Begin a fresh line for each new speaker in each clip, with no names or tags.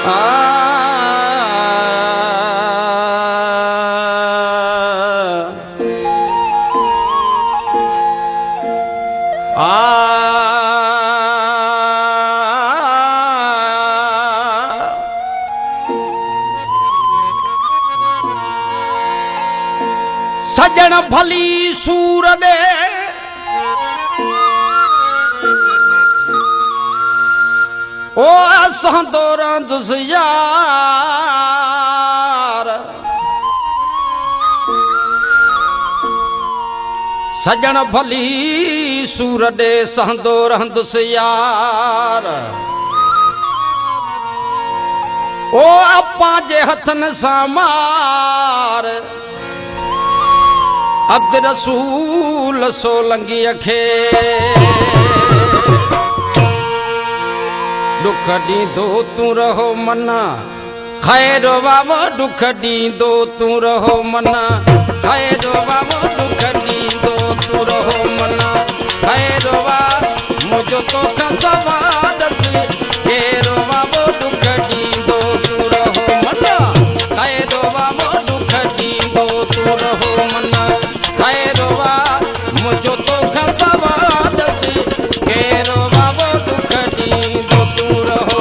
सजण भली सूर दे ओ असां दौरां यार सजण भली सूर दे सहंदो रहंदुस यार ओ अप्पा जे हथन सां मार अब्द रसूल सोलंगी खे दुख ॾींदो तूं रहो मना खैर बाबा दुख ॾींदो तूं रहो मना खैर बाबा दुख ॾींदो तूं रहो मना खैर बा मुंहिंजो तोखां सवाल खैर बाबा दुख ॾींदो तूं रहो मना खैर बाबा दुख ॾींदो तूं रहो मना खैर बा मुंहिंजो तोखां सवाल खैर बाबा दुख ॾींदो तूं रहो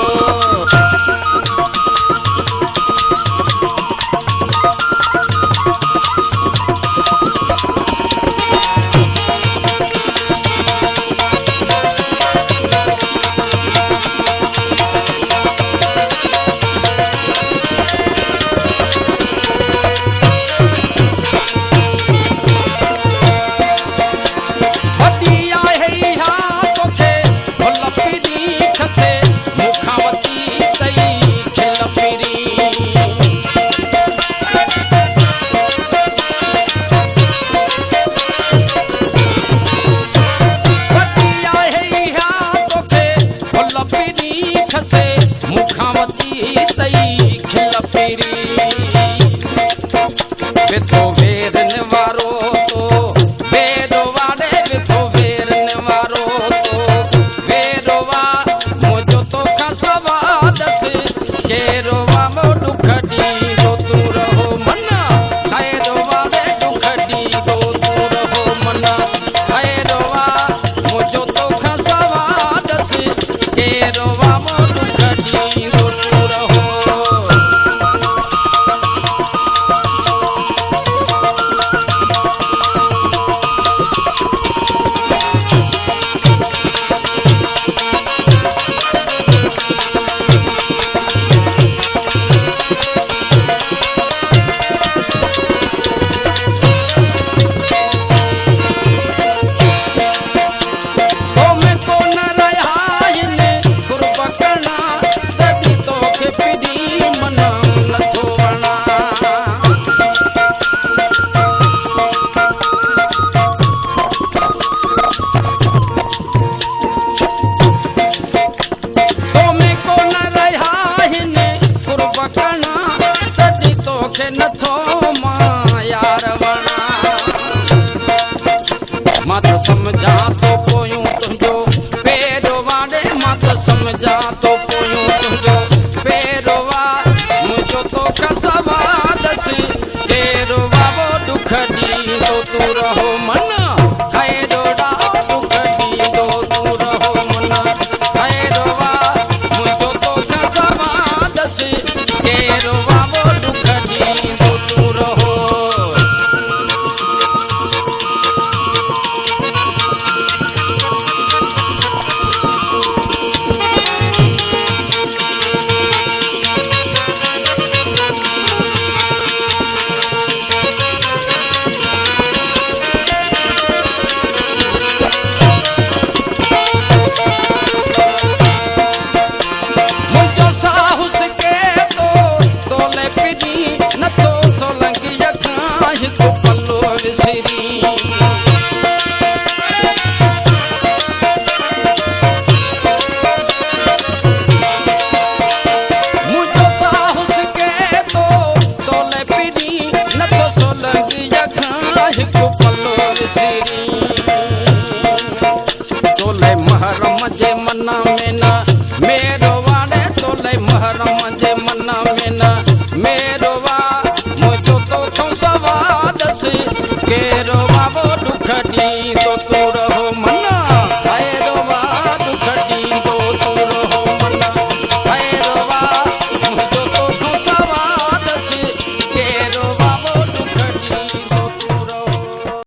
मत समझा तो पोयूं तुंहिंजो पेर वाड़े मत समझा तो पोयूं तुंहिंजो